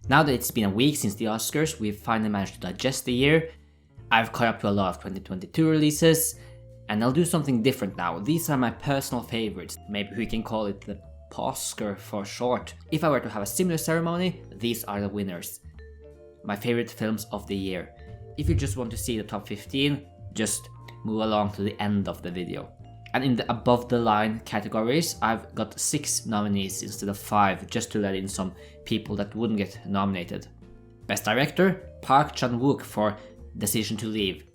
Now that it's been a week since the Oscars, we've finally managed to digest the year. I've caught up to a lot of 2022 releases, and I'll do something different now. These are my personal favorites. Maybe we can call it the POSCAR for short. If I were to have a similar ceremony, these are the winners. My favorite films of the year. If you just want to see the top 15, just move along to the end of the video. And in the above the line categories, I've got 6 nominees instead of 5, just to let in some people that wouldn't get nominated. Best Director, Park Chan-wook for Decision to Leave.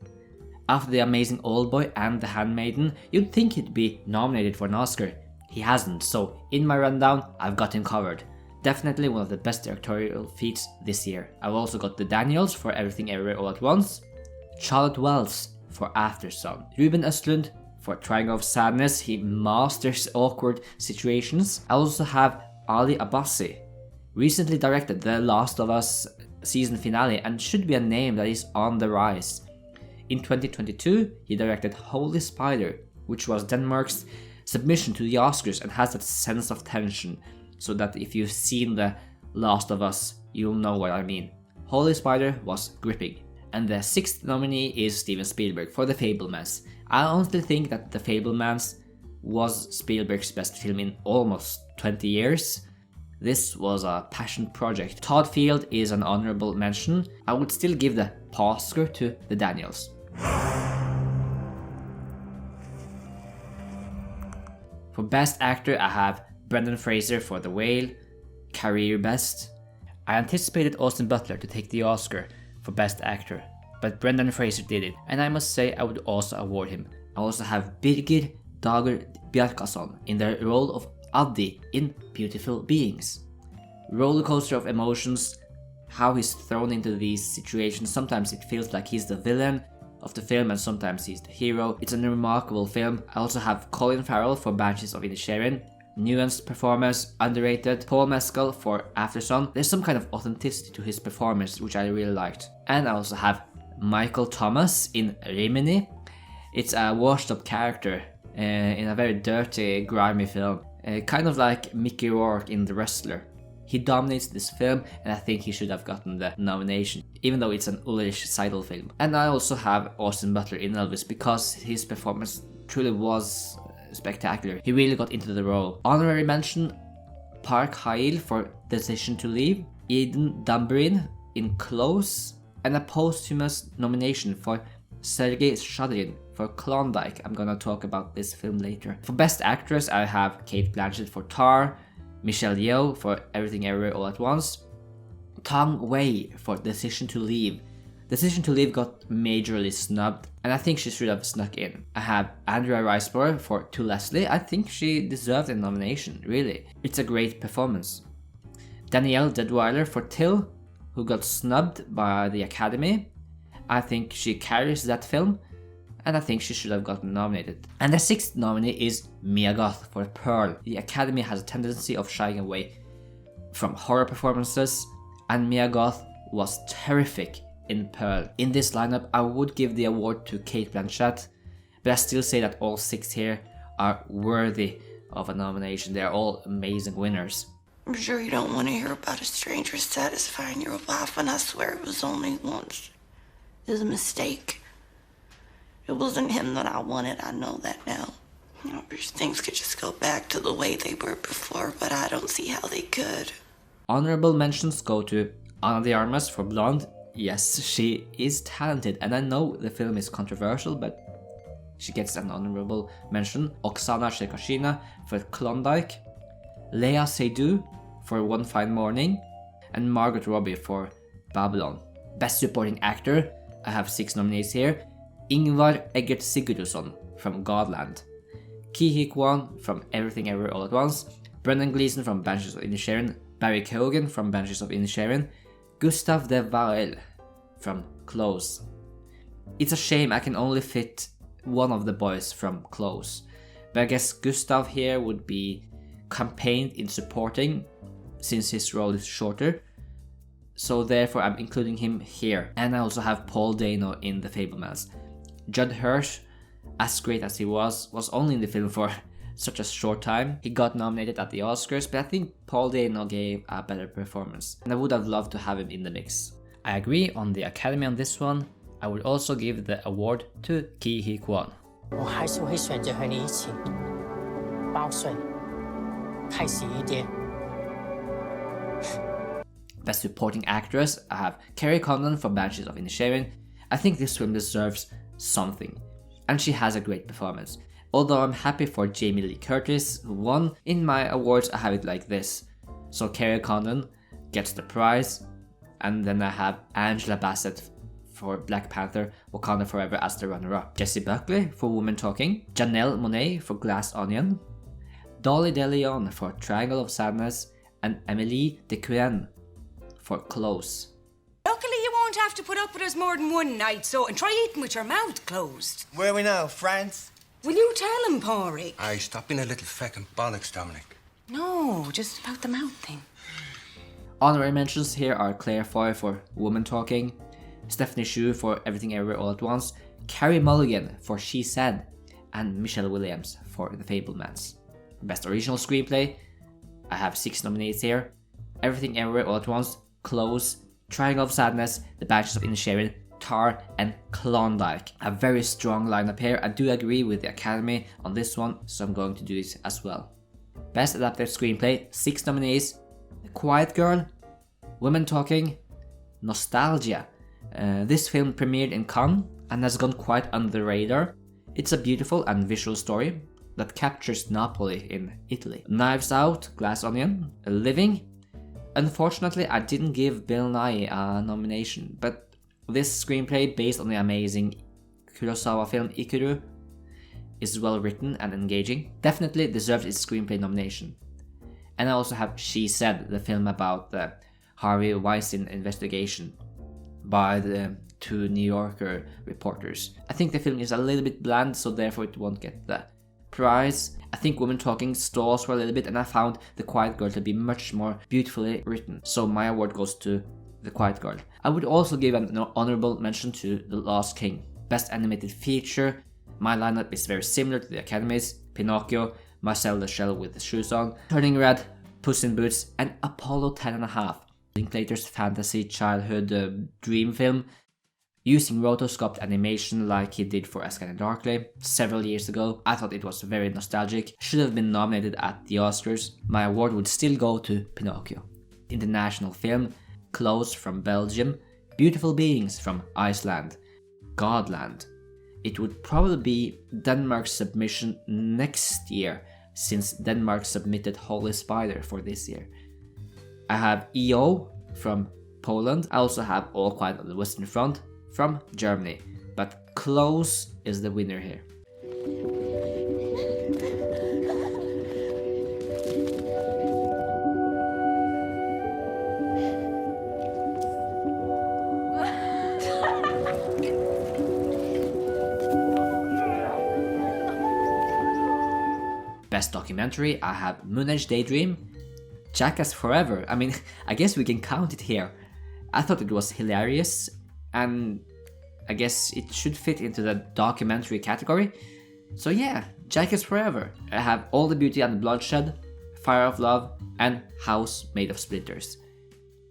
After The Amazing Oldboy and The Handmaiden, you'd think he'd be nominated for an Oscar. He hasn't, so in my rundown, I've got him covered. Definitely one of the best directorial feats this year. I've also got the Daniels for Everything Everywhere All at Once, Charlotte Wells for Aftersun, Ruben Östlund for Triangle of Sadness, he masters awkward situations. I also have Ali Abassi, recently directed The Last of Us season finale and should be a name that is on the rise. In 2022, he directed Holy Spider, which was Denmark's submission to the Oscars and has that sense of tension, so that if you've seen The Last of Us, you'll know what I mean. Holy Spider was gripping. And the 6th nominee is Steven Spielberg for The Fabelmans. I honestly think that The Fabelmans was Spielberg's best film in almost 20 years. This was a passion project. Todd Field is an honorable mention. I would still give the Oscar to the Daniels. For Best Actor, I have Brendan Fraser for The Whale, career best. I anticipated Austin Butler to take the Oscar for Best Actor, but Brendan Fraser did it, and I must say I would also award him. I also have Birgir, Dagur, Bjarkason in the role of Addi in Beautiful Beings. Rollercoaster of emotions, how he's thrown into these situations. Sometimes it feels like he's the villain of the film and sometimes he's the hero. It's a remarkable film. I also have Colin Farrell for Banshees of Inisherin, nuanced performance, underrated. Paul Mescal for Aftersun. There's some kind of authenticity to his performance which I really liked. And I also have Michael Thomas in Rimini. It's a washed up character in a very dirty, grimy film. Kind of like Mickey Rourke in The Wrestler. He dominates this film and I think he should have gotten the nomination, even though it's an Ulrich Seidel film. And I also have Austin Butler in Elvis because his performance truly was spectacular. He really got into the role. Honorary mention, Park Hae-il for Decision to Leave, Eden Dambarin in Close, and a posthumous nomination for Sergei Shadrin for Klondike. I'm gonna talk about this film later. For Best Actress, I have Cate Blanchett for Tar, Michelle Yeoh for Everything Everywhere All at Once, Tong Wei for Decision to Leave. Decision to Leave got majorly snubbed, and I think she should have snuck in. I have Andrea Riseborogh for To Leslie. I think she deserved a nomination, really. It's a great performance. Danielle Deadwyler for Till, who got snubbed by the Academy. I think she carries that film, and I think she should have gotten nominated. And the 6th nominee is Mia Goth for Pearl. The Academy has a tendency of shying away from horror performances, and Mia Goth was terrific in Pearl. In this lineup, I would give the award to Cate Blanchett, but I still say that all 6 here are worthy of a nomination. They're all amazing winners. I'm sure you don't want to hear about a stranger satisfying your wife, and I swear it was only once. It was a mistake. It wasn't him that I wanted, I know that now. I wish things could just go back to the way they were before, but I don't see how they could. Honorable mentions go to Ana de Armas for Blonde. Yes, she is talented, and I know the film is controversial, but she gets an honorable mention. Oksana Cherkashina for Klondike, Lea Seydoux for One Fine Morning, and Margot Robbie for Babylon. Best Supporting Actor, I have 6 nominees here. Ingvar Eggert Sigurdsson from Godland, Ki Hee Kwan from Everything Everywhere All at Once, Brendan Gleeson from Banshees of Inisherin, Barry Keoghan from Banshees of Inisherin, Gustav de Wael from Close. It's a shame I can only fit one of the boys from Close, but I guess Gustav here would be campaigned in supporting since his role is shorter, so therefore I'm including him here. And I also have Paul Dano in The Fabelmans. Judd Hirsch, as great as he was only in the film for such a short time. He got nominated at the Oscars, but I think Paul Dano gave a better performance, and I would have loved to have him in the mix. I agree on the Academy on this one. I would also give the award to Ki Hee Kwan. 我还是会选择和你一起报税，开心一点。 Best Supporting Actress, I have Kerry Condon for Banshees of Inisherin. I think this film deserves something, and she has a great performance. Although I'm happy for Jamie Lee Curtis, who won. In my awards I have it like this. So Kerry Condon gets the prize, and then I have Angela Bassett for Black Panther, Wakanda Forever as the runner-up. Jessie Buckley for Woman Talking, Janelle Monáe for Glass Onion, Dolly DeLeon for Triangle of Sadness, and Emily DeQuyen for Close. Luckily you won't have to put up with us more than one night, so and try eating with your mouth closed. Where are we now, France? Will you tell him, Pádraig? Aye, stop being a little feckin' bollocks, Dominic. No, just about the mouth thing. Honorary mentions here are Claire Foy for Woman Talking, Stephanie Hsu for Everything Everywhere All at Once, Carey Mulligan for She Said, and Michelle Williams for The Fabelmans. Best Original Screenplay, I have 6 nominees here: Everything Everywhere All at Once, Close, Triangle of Sadness, The Banshees of Inisherin, Tar, and Klondike. A very strong lineup here. I do agree with the Academy on this one, so I'm going to do this as well. Best Adapted Screenplay, 6 nominees: The Quiet Girl, Women Talking, Nostalgia. This film premiered in Cannes and has gone quite under the radar. It's a beautiful and visual story that captures Napoli in Italy. Knives Out, Glass Onion, Living. Unfortunately, I didn't give Bill Nighy a nomination, but this screenplay, based on the amazing Kurosawa film Ikiru, is well written and engaging. Definitely deserves its screenplay nomination. And I also have She Said, the film about the Harvey Weinstein investigation by the 2 New Yorker reporters. I think the film is a little bit bland, so therefore it won't get the prize. I think Women Talking stalls for a little bit, and I found The Quiet Girl to be much more beautifully written, so my award goes to The Quiet Girl. I would also give an honorable mention to The Lost King. Best Animated Feature, my lineup is very similar to the Academy's: Pinocchio, Marcel the Shell with the Shoes On, Turning Red, Puss in Boots, and Apollo 10.5. Linklater's fantasy childhood dream film, using rotoscoped animation like he did for A Scanner Darkly several years ago. I thought it was very nostalgic, should have been nominated at the Oscars. My award would still go to Pinocchio. International film, Close from Belgium, Beautiful Beings from Iceland, Godland. It would probably be Denmark's submission next year, since Denmark submitted Holy Spider for this year. I have Yeoh from Poland. I also have All Quiet on the Western Front from Germany, but Close is the winner here. Best Documentary, I have Moon Age Daydream, Jackass Forever. I mean, I guess we can count it here. I thought it was hilarious, and I guess it should fit into the documentary category. So yeah, Jackass Forever. I have All the Beauty and the Bloodshed, Fire of Love, and House Made of Splinters.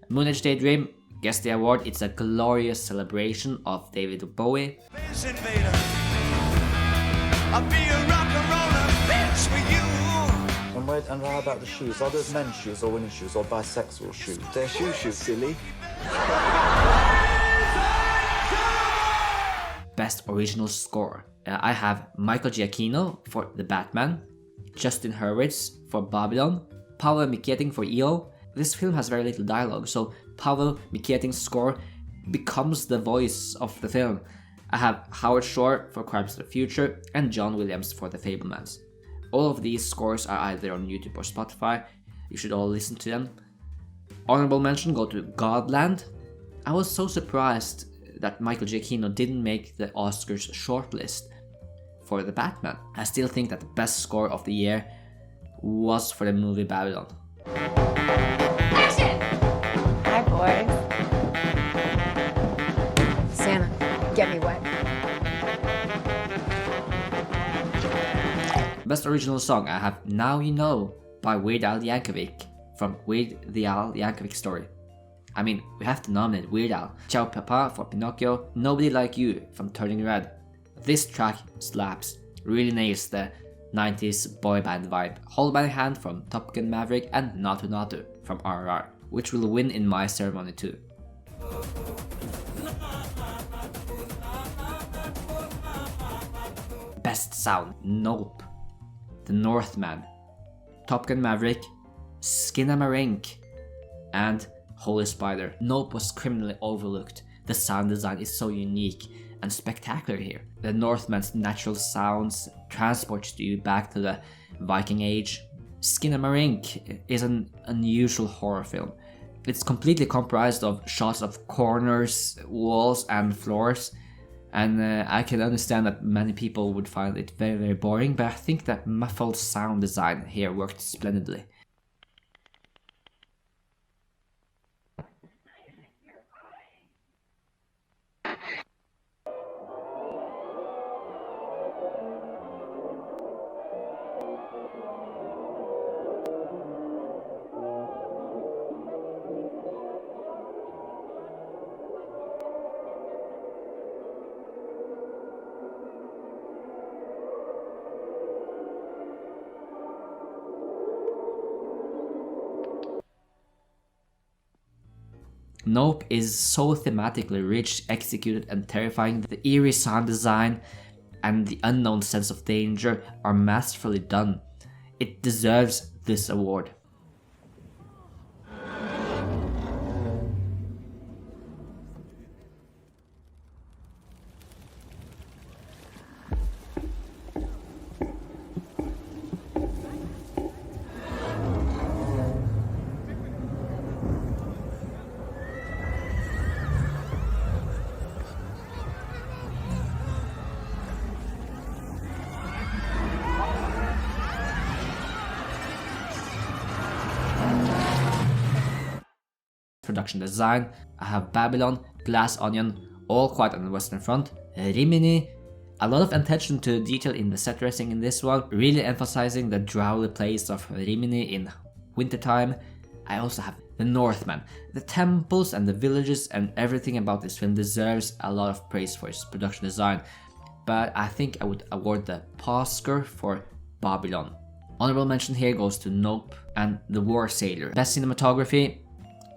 Moon Age Daydream gets the award. It's a glorious celebration of David Bowie. Space invader, I'll be a rock and roller bitch for you. And how about the shoes? Are those men's shoes or women's shoes or bisexual shoes? They're shoes, silly. Best Original Score. I have Michael Giacchino for The Batman, Justin Hurwitz for Babylon, Paolo Mikieting for Yeoh. This film has very little dialogue, so Paolo Mikieting's score becomes the voice of the film. I have Howard Shore for Crimes of the Future and John Williams for The Fabelmans. All of these scores are either on YouTube or Spotify. You should all listen to them. Honorable mention go to Godland. I was so surprised that Michael Giacchino didn't make the Oscars shortlist for The Batman. I still think that the best score of the year was for the movie Babylon. Action! Hi, boys. Santa, get me wet. Best original song, I have Now You Know by Weird Al Yankovic from Weird the Al Yankovic Story. I mean, we have to nominate Weird Al. Ciao Papa for Pinocchio, Nobody Like You from Turning Red. This track slaps, really nails the 90s boy band vibe. Hold My Hand from Top Gun Maverick and Natu Natu from RRR, which will win in my ceremony too. Best sound, Nope, The Northman, Top Gun Maverick, Skinamarink, and Holy Spider. Nope was criminally overlooked. The sound design is so unique and spectacular here. The Northman's natural sounds transports you back to the Viking Age. Skinamarink is an unusual horror film. It's completely comprised of shots of corners, walls and floors, and I can understand that many people would find it very, very boring, but I think that muffled sound design here worked splendidly. Nope is so thematically rich, executed and terrifying. The eerie sound design and the unknown sense of danger are masterfully done. It deserves this award. Production design, I have Babylon, Glass Onion, All Quiet on the Western Front, Rimini. A lot of attention to detail in the set dressing in this one, really emphasizing the drowsy place of Rimini in wintertime. I also have The Northman. The temples and the villages and everything about this film deserves a lot of praise for its production design, but I think I would award the POSCAR for Babylon. Honorable mention here goes to Nope and The War Sailor. Best cinematography,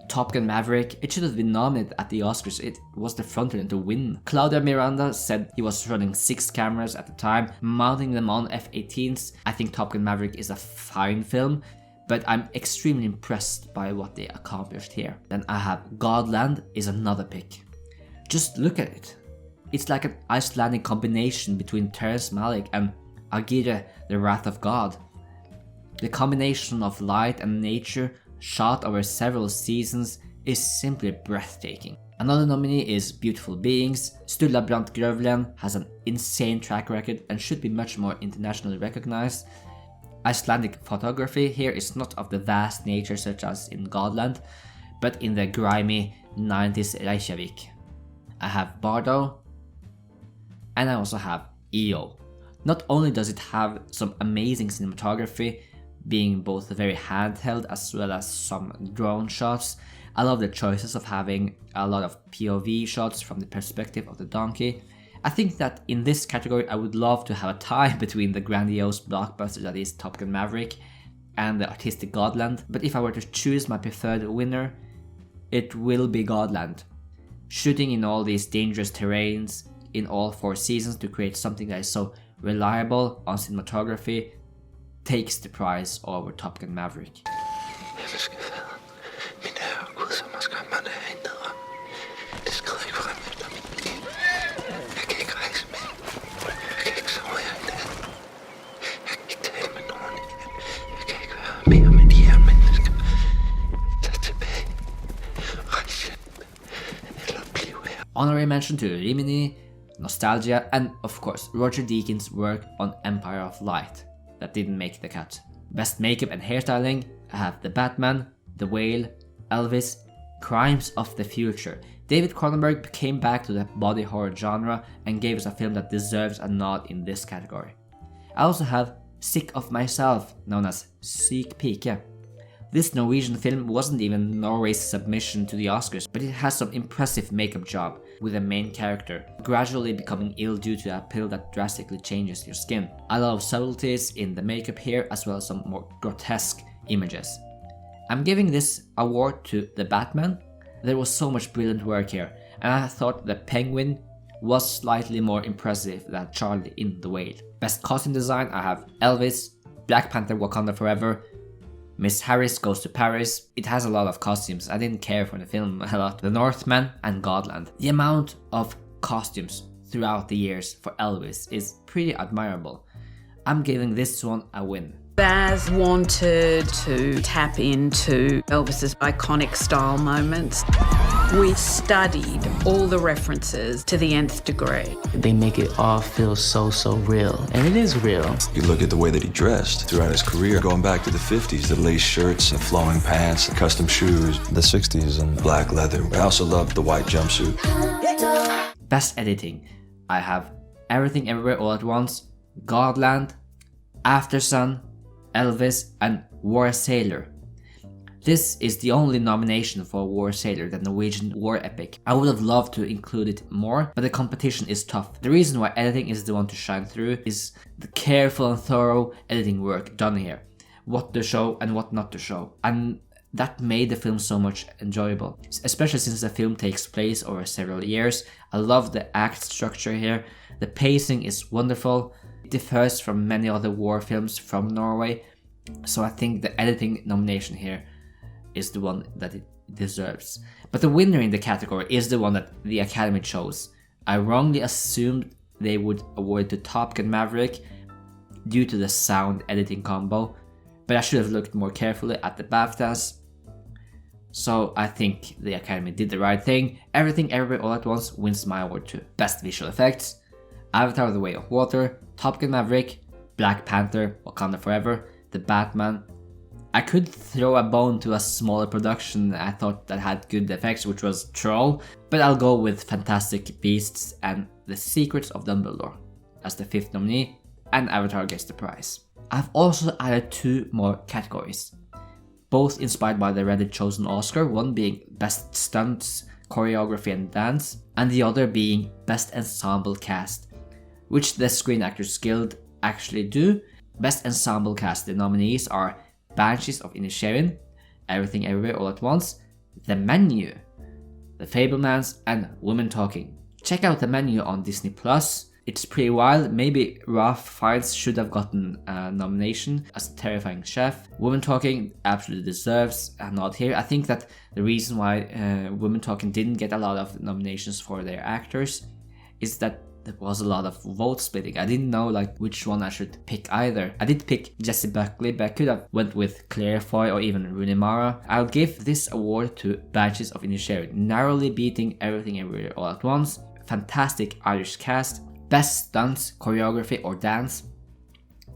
Top Gun Maverick. It should have been nominated at the Oscars. It was the frontrunner to win. Claudia Miranda said he was running 6 cameras at the time, mounting them on F-18s. I think Top Gun Maverick is a fine film, but I'm extremely impressed by what they accomplished here. Then I have Godland is another pick. Just look at it. It's like an Icelandic combination between Terrence Malick and Agire, the Wrath of God. The combination of light and nature shot over several seasons is simply breathtaking. Another nominee is Beautiful Beings. Sturla Brandt Grövlen has an insane track record and should be much more internationally recognized. Icelandic photography here is not of the vast nature such as in Godland, but in the grimy 90s Reykjavik. I have Bardo, and I also have Yeoh. Not only does it have some amazing cinematography, being both very handheld as well as some drone shots. I love the choices of having a lot of POV shots from the perspective of the donkey. I think that in this category I would love to have a tie between the grandiose blockbuster that is Top Gun Maverick and the artistic Godland, but if I were to choose my preferred winner, it will be Godland. Shooting in all these dangerous terrains in all 4 seasons to create something that is so reliable on cinematography takes the prize over Top Gun Maverick. Honorary mention to Rimini, Nostalgia, and of course Roger Deakins' work on Empire of Light that didn't make the cut. Best makeup and hairstyling, I have The Batman, The Whale, Elvis, Crimes of the Future. David Cronenberg came back to the body horror genre and gave us a film that deserves a nod in this category. I also have Sick of Myself, known as Syk pike. This Norwegian film wasn't even Norway's submission to the Oscars, but it has some impressive makeup job with the main character gradually becoming ill due to a pill that drastically changes your skin. A lot of subtleties in the makeup here, as well as some more grotesque images. I'm giving this award to The Batman. There was so much brilliant work here, and I thought the Penguin was slightly more impressive than Charlie in The Whale. Best costume design, I have Elvis, Black Panther Wakanda Forever, Miss Harris Goes to Paris. It has a lot of costumes. I didn't care for the film a lot. The Northman and Godland. The amount of costumes throughout the years for Elvis is pretty admirable. I'm giving this one a win. Baz wanted to tap into Elvis's iconic style moments. We studied all the references to the nth degree. They make it all feel so real. And it is real. You look at the way that he dressed throughout his career, going back to the 50s, the lace shirts, the flowing pants, the custom shoes, the 60s and black leather. I also loved the white jumpsuit. Best editing, I have Everything Everywhere All at Once, Godland, Aftersun, Elvis, and War Sailor. This is the only nomination for War Sailor, the Norwegian war epic. I would have loved to include it more, but the competition is tough. The reason why editing is the one to shine through is the careful and thorough editing work done here. What to show and what not to show. And that made the film so much enjoyable. Especially since the film takes place over several years. I love the act structure here. The pacing is wonderful. It differs from many other war films from Norway. So I think the editing nomination here is the one that it deserves. But the winner in the category is the one that the Academy chose. I wrongly assumed they would award to Top Gun Maverick due to the sound editing combo, but I should have looked more carefully at the BAFTAs. So I think the Academy did the right thing. Everything Everywhere All at Once wins my award too. Best visual effects, Avatar: The Way of Water, Top Gun Maverick, Black Panther, Wakanda Forever, The Batman. I could throw a bone to a smaller production I thought that had good effects, which was Troll, but I'll go with Fantastic Beasts and The Secrets of Dumbledore as the 5th nominee, and Avatar gets the prize. I've also added 2 more categories, both inspired by the already chosen Oscar, one being Best Stunts, Choreography and Dance, and the other being Best Ensemble Cast, which the Screen Actors Guild actually do. Best Ensemble Cast, the nominees are Banshees of Inisherin, Everything Everywhere All at Once, The Menu, The Fabelmans, and Women Talking. Check out The Menu on Disney+. It's pretty wild. Maybe Ralph Fiennes should have gotten a nomination as a terrifying chef. Women Talking absolutely deserves a nod here. I think that the reason why Women Talking didn't get a lot of nominations for their actors is that there was a lot of vote splitting. I didn't know which one I should pick either. I did pick Jessie Buckley, but I could have went with Claire Foy or even Rooney Mara. I'll give this award to Banshees of Inisherin, narrowly beating Everything Everywhere All at Once. Fantastic Irish cast. Best Stunts, Choreography or Dance,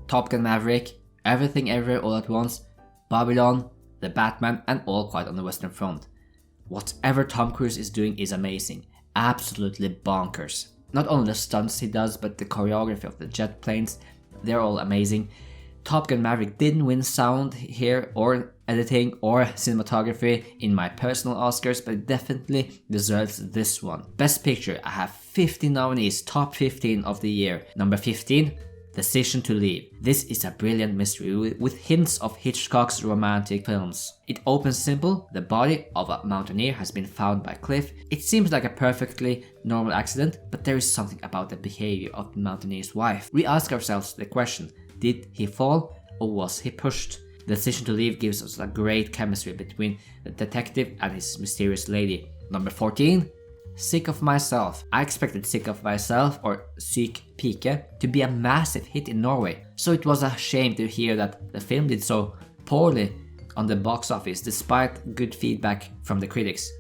Top Gun Maverick, Everything Everywhere All at Once, Babylon, The Batman, and All Quiet on the Western Front. Whatever Tom Cruise is doing is amazing. Absolutely bonkers. Not only the stunts he does, but the choreography of the jet planes, they're all amazing. Top Gun Maverick didn't win sound here, or editing, or cinematography in my personal Oscars, but it definitely deserves this one. Best Picture, I have 15 nominees, top 15 of the year. Number 15, Decision to Leave. This is a brilliant mystery with hints of Hitchcock's romantic films. It opens simple. The body of a mountaineer has been found by Cliff. It seems like a perfectly normal accident, but there is something about the behavior of the mountaineer's wife. We ask ourselves the question, did he fall or was he pushed? The Decision to Leave gives us a great chemistry between the detective and his mysterious lady. Number 14, Sick of Myself. I expected Sick of Myself, or Syk pike, to be a massive hit in Norway, so it was a shame to hear that the film did so poorly on the box office despite good feedback from the critics.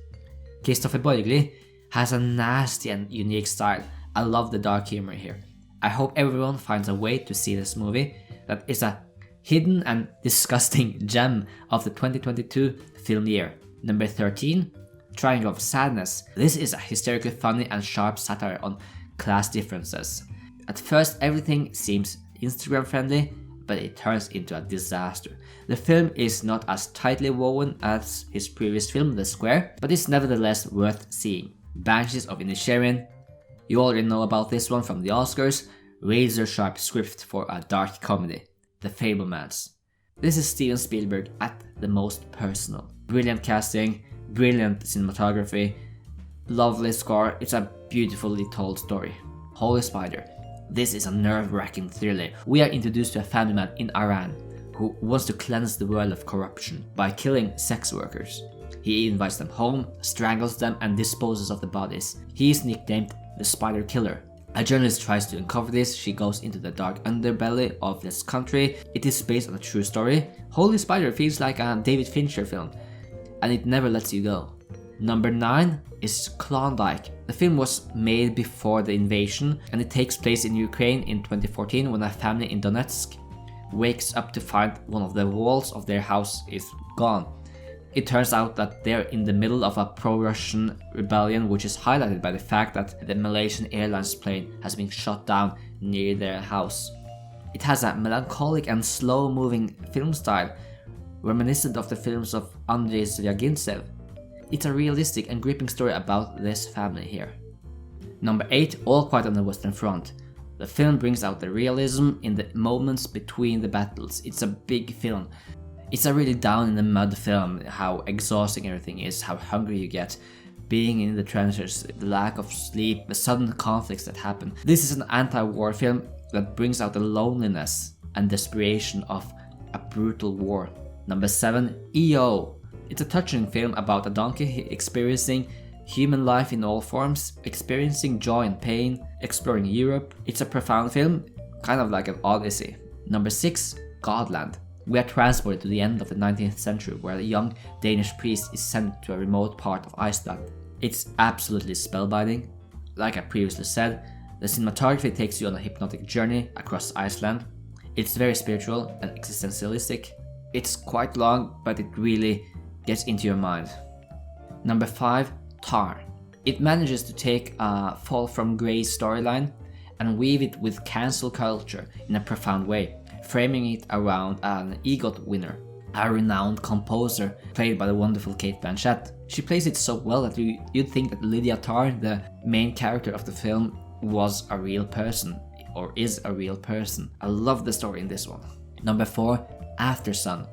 Kristoffer Borgli has a nasty and unique style. I love the dark humor here. I hope everyone finds a way to see this movie that is a hidden and disgusting gem of the 2022 film year. Number 13, Triangle of Sadness. This is a hysterically funny and sharp satire on class differences. At first everything seems Instagram friendly, but it turns into a disaster. The film is not as tightly woven as his previous film, The Square, but is nevertheless worth seeing. Banshees of Inisherin, you already know about this one from the Oscars. Razor sharp script for a dark comedy. The Fablemans. This is Steven Spielberg at the most personal. Brilliant casting, brilliant cinematography, lovely score. It's a beautifully told story. Holy Spider. This is a nerve-wracking thriller. We are introduced to a family man in Iran who wants to cleanse the world of corruption by killing sex workers. He invites them home, strangles them, and disposes of the bodies. He is nicknamed the Spider Killer. A journalist tries to uncover this. She goes into the dark underbelly of this country. It is based on a true story. Holy Spider feels like a David Fincher film, and it never lets you go. Number 9 is Klondike. The film was made before the invasion, and it takes place in Ukraine in 2014 when a family in Donetsk wakes up to find one of the walls of their house is gone. It turns out that they're in the middle of a pro-Russian rebellion, which is highlighted by the fact that the Malaysian Airlines plane has been shot down near their house. It has a melancholic and slow-moving film style, reminiscent of the films of Andrei Zvyagintsev. It's a realistic and gripping story about this family here. Number 8, All Quiet on the Western Front. The film brings out the realism in the moments between the battles. It's a big film. It's a really down-in-the-mud film, how exhausting everything is, how hungry you get, being in the trenches, the lack of sleep, the sudden conflicts that happen. This is an anti-war film that brings out the loneliness and desperation of a brutal war. Number 7, Yeoh. It's a touching film about a donkey experiencing human life in all forms, experiencing joy and pain, exploring Europe. It's a profound film, kind of like an odyssey. Number 6, Godland. We are transported to the end of the 19th century where a young Danish priest is sent to a remote part of Iceland. It's absolutely spellbinding. Like I previously said, the cinematography takes you on a hypnotic journey across Iceland. It's very spiritual and existentialistic. It's quite long, but it really gets into your mind. Number 5, Tar. It manages to take a Fall from Grace storyline and weave it with cancel culture in a profound way, framing it around an EGOT winner, a renowned composer played by the wonderful Cate Blanchett. She plays it so well that you'd think that Lydia Tarr, the main character of the film, was a real person, or is a real person. I love the story in this one. Number 4, Aftersun.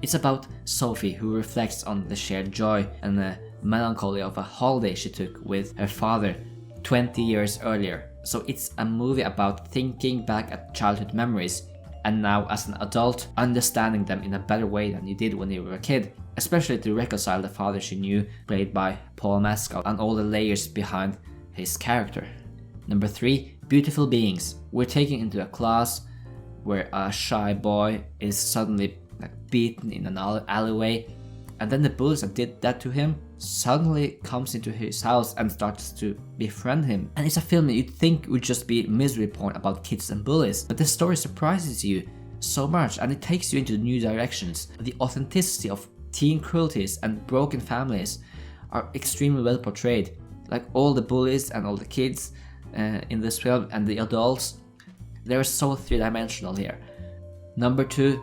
It's about Sophie, who reflects on the shared joy and the melancholy of a holiday she took with her father 20 years earlier. So it's a movie about thinking back at childhood memories and now as an adult understanding them in a better way than you did when you were a kid, especially to reconcile the father she knew, played by Paul Mescal, and all the layers behind his character. Number 3, Beautiful Beings. We're taken into a class where a shy boy is suddenly beaten in an alleyway, and then the bullies that did that to him suddenly comes into his house and starts to befriend him. And it's a film that you'd think would just be misery porn about kids and bullies, but the story surprises you so much and it takes you into new directions. The authenticity of teen cruelties and broken families are extremely well portrayed. Like all the bullies and all the kids in this film and the adults, they're so three-dimensional here. Number 2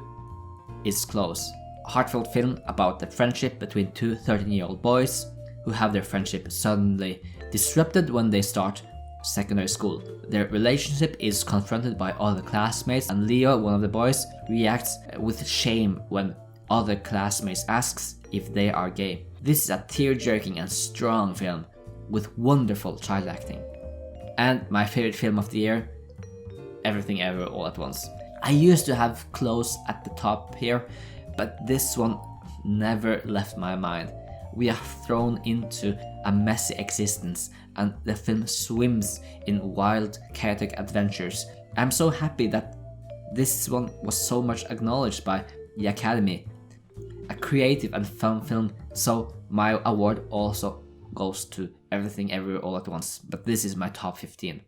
is Close. A heartfelt film about the friendship between two 13-year-old boys who have their friendship suddenly disrupted when they start secondary school. Their relationship is confronted by other classmates, and Leo, one of the boys, reacts with shame when other classmates asks if they are gay. This is a tear-jerking and strong film with wonderful child acting. And my favorite film of the year, Everything Ever All at Once. I used to have Close at the top here, but this one never left my mind. We are thrown into a messy existence and the film swims in wild, chaotic adventures. I'm so happy that this one was so much acknowledged by the Academy. A creative and fun film, so my award also goes to Everything Everywhere All at Once, but this is my top 15.